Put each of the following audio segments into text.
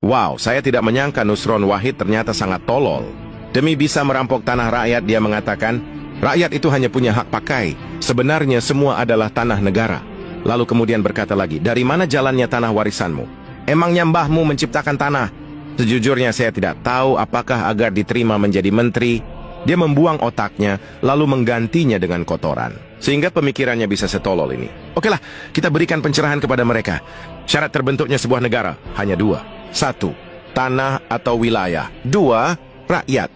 Wow, saya tidak menyangka Nusron Wahid ternyata sangat tolol. Demi bisa merampok tanah rakyat, dia mengatakan, rakyat itu hanya punya hak pakai. Sebenarnya semua adalah tanah negara. Lalu kemudian berkata lagi, dari mana jalannya tanah warisanmu? Emangnya mbahmu menciptakan tanah? Sejujurnya saya tidak tahu apakah agar diterima menjadi menteri, dia membuang otaknya, lalu menggantinya dengan kotoran. Sehingga pemikirannya bisa setolol ini. Okelah, kita berikan pencerahan kepada mereka. Syarat terbentuknya sebuah negara, hanya dua. 1. Tanah atau wilayah. 2. Rakyat.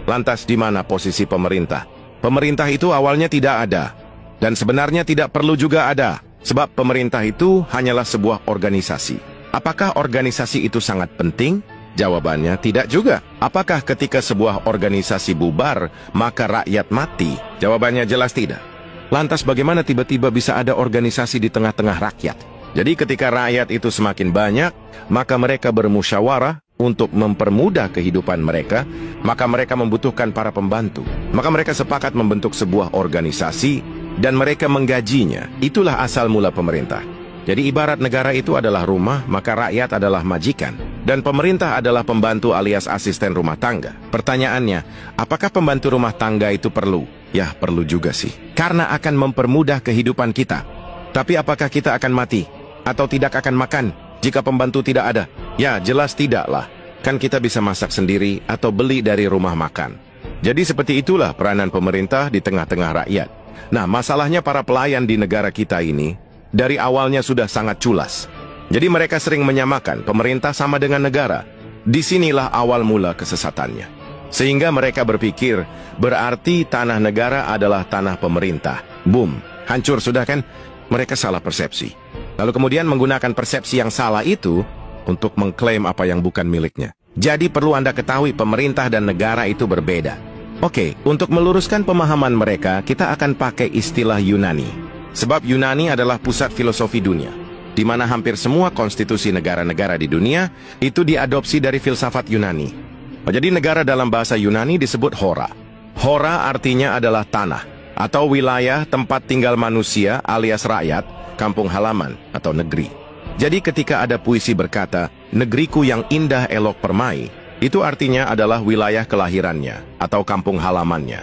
Lantas di mana posisi pemerintah? Pemerintah itu awalnya tidak ada. Dan sebenarnya tidak perlu juga ada. Sebab pemerintah itu hanyalah sebuah organisasi. Apakah organisasi itu sangat penting? Jawabannya tidak juga. Apakah ketika sebuah organisasi bubar, maka rakyat mati? Jawabannya jelas tidak. Lantas bagaimana tiba-tiba bisa ada organisasi di tengah-tengah rakyat? Jadi ketika rakyat itu semakin banyak, maka mereka bermusyawarah untuk mempermudah kehidupan mereka, maka mereka membutuhkan para pembantu. Maka mereka sepakat membentuk sebuah organisasi, dan mereka menggajinya. Itulah asal mula pemerintah. Jadi ibarat negara itu adalah rumah, maka rakyat adalah majikan. Dan pemerintah adalah pembantu alias asisten rumah tangga. Pertanyaannya, apakah pembantu rumah tangga itu perlu? Ya, perlu juga sih. Karena akan mempermudah kehidupan kita. Tapi apakah kita akan mati? Atau tidak akan makan jika pembantu tidak ada? Ya, jelas tidaklah. Kan kita bisa masak sendiri atau beli dari rumah makan. Jadi seperti itulah peranan pemerintah di tengah-tengah rakyat. Nah, masalahnya para pelayan di negara kita ini dari awalnya sudah sangat culas. Jadi mereka sering menyamakan pemerintah sama dengan negara. Disinilah awal mula kesesatannya. Sehingga mereka berpikir, berarti tanah negara adalah tanah pemerintah. Boom, hancur sudah kan? Mereka salah persepsi. Lalu kemudian menggunakan persepsi yang salah itu untuk mengklaim apa yang bukan miliknya. Jadi perlu Anda ketahui pemerintah dan negara itu berbeda. Oke, untuk meluruskan pemahaman mereka, kita akan pakai istilah Yunani. Sebab Yunani adalah pusat filosofi dunia, di mana hampir semua konstitusi negara-negara di dunia itu diadopsi dari filsafat Yunani. Jadi negara dalam bahasa Yunani disebut hora. Hora artinya adalah tanah atau wilayah tempat tinggal manusia alias rakyat, kampung halaman atau negeri. Jadi ketika ada puisi berkata, negeriku yang indah elok permai, itu artinya adalah wilayah kelahirannya atau kampung halamannya.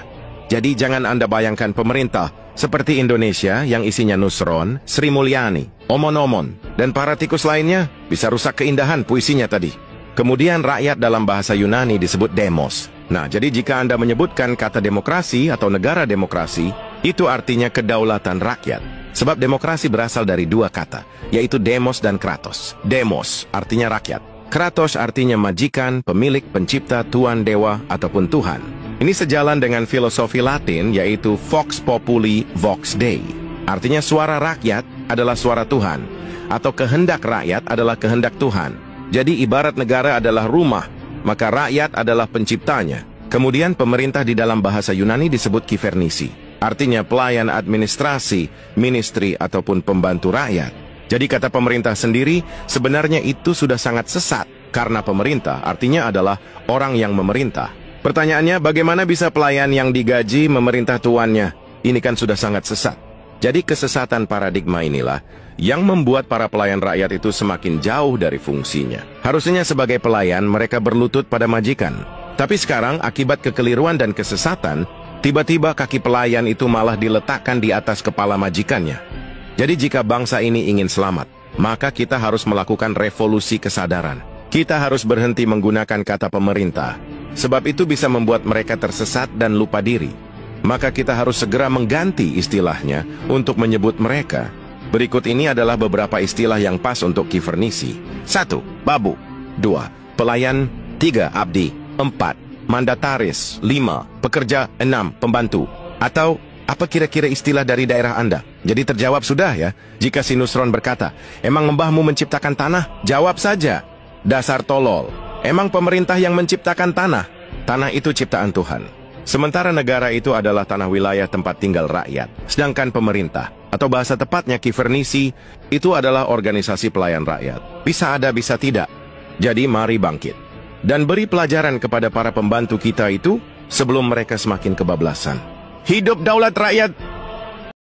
Jadi jangan Anda bayangkan pemerintah seperti Indonesia yang isinya Nusron, Sri Mulyani, Omon-Omon, dan para tikus lainnya bisa rusak keindahan puisinya tadi. Kemudian rakyat dalam bahasa Yunani disebut demos. Nah, jadi jika Anda menyebutkan kata demokrasi atau negara demokrasi, itu artinya kedaulatan rakyat. Sebab demokrasi berasal dari dua kata, yaitu demos dan kratos. Demos artinya rakyat. Kratos artinya majikan, pemilik, pencipta, tuan, dewa, ataupun Tuhan. Ini sejalan dengan filosofi Latin, yaitu Vox Populi, Vox Dei. Artinya suara rakyat adalah suara Tuhan, atau kehendak rakyat adalah kehendak Tuhan. Jadi ibarat negara adalah rumah, maka rakyat adalah penciptanya. Kemudian pemerintah di dalam bahasa Yunani disebut kivernisi. Artinya pelayan administrasi, ministry, ataupun pembantu rakyat. Jadi kata pemerintah sendiri, sebenarnya itu sudah sangat sesat. Karena pemerintah artinya adalah orang yang memerintah. Pertanyaannya, bagaimana bisa pelayan yang digaji memerintah tuannya? Ini kan sudah sangat sesat. Jadi kesesatan paradigma inilah yang membuat para pelayan rakyat itu semakin jauh dari fungsinya. Harusnya sebagai pelayan mereka berlutut pada majikan. Tapi sekarang akibat kekeliruan dan kesesatan, tiba-tiba kaki pelayan itu malah diletakkan di atas kepala majikannya. Jadi jika bangsa ini ingin selamat, maka kita harus melakukan revolusi kesadaran. Kita harus berhenti menggunakan kata pemerintah, sebab itu bisa membuat mereka tersesat dan lupa diri. Maka kita harus segera mengganti istilahnya untuk menyebut mereka. Berikut ini adalah beberapa istilah yang pas untuk kivernisi. 1. Babu. 2. Pelayan. 3. Abdi. 4. Mandataris. 5. Pekerja. 6. Pembantu. Atau apa kira-kira istilah dari daerah Anda? Jadi terjawab sudah ya. Jika si Nusron berkata, emang mbahmu menciptakan tanah? Jawab saja, dasar tolol. Emang pemerintah yang menciptakan tanah? Tanah itu ciptaan Tuhan. Sementara negara itu adalah tanah wilayah tempat tinggal rakyat. Sedangkan pemerintah, atau bahasa tepatnya kivernisi, itu adalah organisasi pelayan rakyat. Bisa ada, bisa tidak. Jadi mari bangkit dan beri pelajaran kepada para pembantu kita itu sebelum mereka semakin kebablasan. Hidup daulat rakyat!